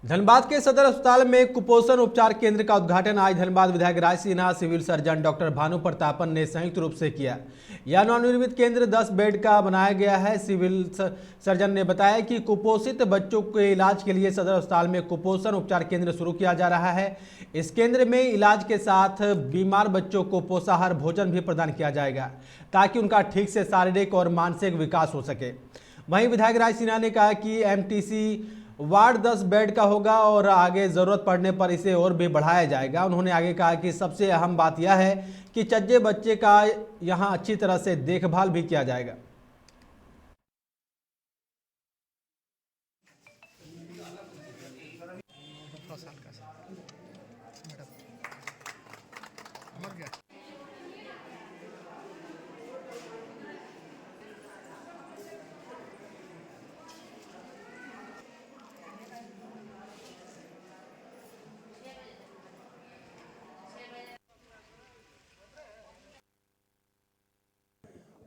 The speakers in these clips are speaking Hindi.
धनबाद के सदर अस्पताल में कुपोषण उपचार केंद्र का उद्घाटन आज धनबाद विधायक Raj Sinha, civil surgeon doctor Bhanu Pratapan ने संयुक्त रूप से किया। यह नवनिर्मित केंद्र 10 बेड का बनाया गया है। सिविल सर्जन ने बताया कि कुपोषित बच्चों के इलाज के लिए सदर अस्पताल में कुपोषण उपचार केंद्र शुरू किया जा रहा है। इस केंद्र में इलाज के साथ बीमार बच्चों को पोषाहार भोजन भी प्रदान किया जाएगा ताकि उनका ठीक से शारीरिक और मानसिक विकास हो सके। वहीं विधायक राज सिन्हा ने कहा कि एमटीसी वार्ड 10 बेड का होगा और आगे ज़रूरत पड़ने पर इसे और भी बढ़ाया जाएगा। उन्होंने आगे कहा कि सबसे अहम बात यह है कि चज्जे बच्चे का यहां अच्छी तरह से देखभाल भी किया जाएगा।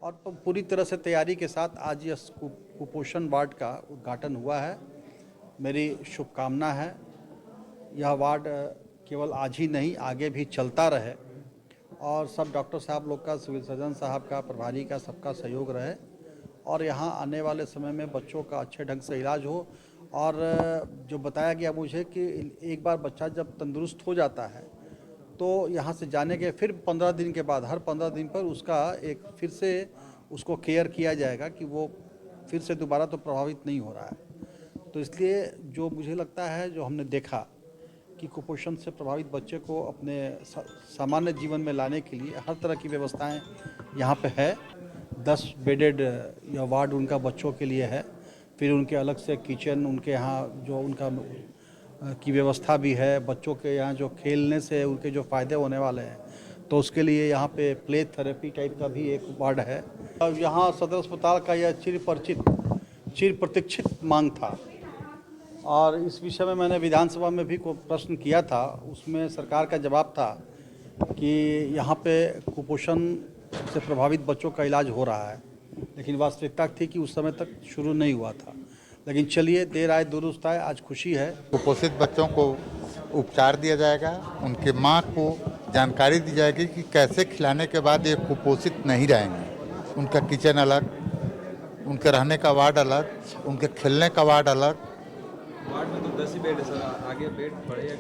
और पूरी तरह से तैयारी के साथ आज इस कुपोषण वार्ड का उद्घाटन हुआ है। मेरी शुभकामना है यह वार्ड केवल आज ही नहीं आगे भी चलता रहे और सब डॉक्टर साहब लोग का, सिविल सर्जन साहब का, प्रभारी का, सबका सहयोग रहे और यहाँ आने वाले समय में बच्चों का अच्छे ढंग से इलाज हो। और जो बताया गया मुझे कि एक बार बच्चा जब तंदुरुस्त हो जाता है तो यहाँ से जाने के फिर 15 दिन के बाद, हर 15 दिन पर उसका एक फिर से उसको केयर किया जाएगा कि वो फिर से दोबारा तो प्रभावित नहीं हो रहा है। तो इसलिए जो मुझे लगता है, जो हमने देखा कि कुपोषण से प्रभावित बच्चे को अपने सामान्य जीवन में लाने के लिए हर तरह की व्यवस्थाएं यहाँ पे है। 10 बेडेड यह वार्ड उनका बच्चों के लिए है। फिर उनके अलग से किचन, उनके यहाँ जो उनका की व्यवस्था भी है। बच्चों के यहाँ जो खेलने से उनके जो फ़ायदे होने वाले हैं तो उसके लिए यहाँ पे प्ले थेरेपी टाइप का भी एक वार्ड है। अब यहाँ सदर अस्पताल का यह चिर प्रतीक्षित मांग था और इस विषय में मैंने विधानसभा में भी कोई प्रश्न किया था। उसमें सरकार का जवाब था कि यहाँ पे कुपोषण से प्रभावित बच्चों का इलाज हो रहा है, लेकिन वास्तविकता थी कि उस समय तक शुरू नहीं हुआ था। लेकिन चलिए, देर आए दुरुस्त आए, आज खुशी है। कुपोषित बच्चों को उपचार दिया जाएगा, उनके माँ को जानकारी दी जाएगी कि कैसे खिलाने के बाद ये कुपोषित नहीं रहेंगे। उनका किचन अलग, उनके रहने का वार्ड अलग, उनके खेलने का वार्ड अलग। वार्ड में तो 10 ही बेड है सर, आगे बेड बढ़े?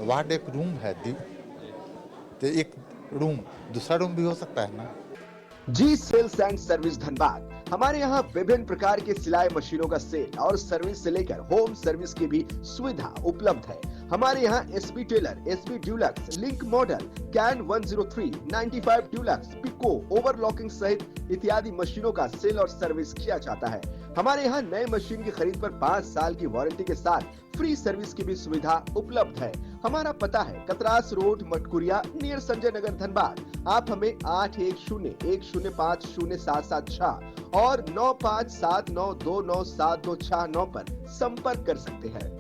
वार्ड एक रूम है, तो एक रूम, दूसरा रूम भी हो सकता है ना। जी सेल्स एंड सर्विस धनबाद। हमारे यहाँ विभिन्न प्रकार के सिलाई मशीनों का सेल और सर्विस से लेकर होम सर्विस की भी सुविधा उपलब्ध है। हमारे यहाँ SP tailor, SP Dulux, link model, can 103, 95 Dulux, pico, overlocking सहित इत्यादि मशीनों का सेल और सर्विस किया जाता है। हमारे यहाँ नए मशीन की खरीद पर 5 साल की वारंटी के साथ फ्री सर्विस की भी सुविधा उपलब्ध है। हमारा पता है कतरास रोड, मटकुरिया, नियर संजय नगर, धनबाद। आप हमें 8101050776 और 9579297269 पर संपर्क कर सकते हैं।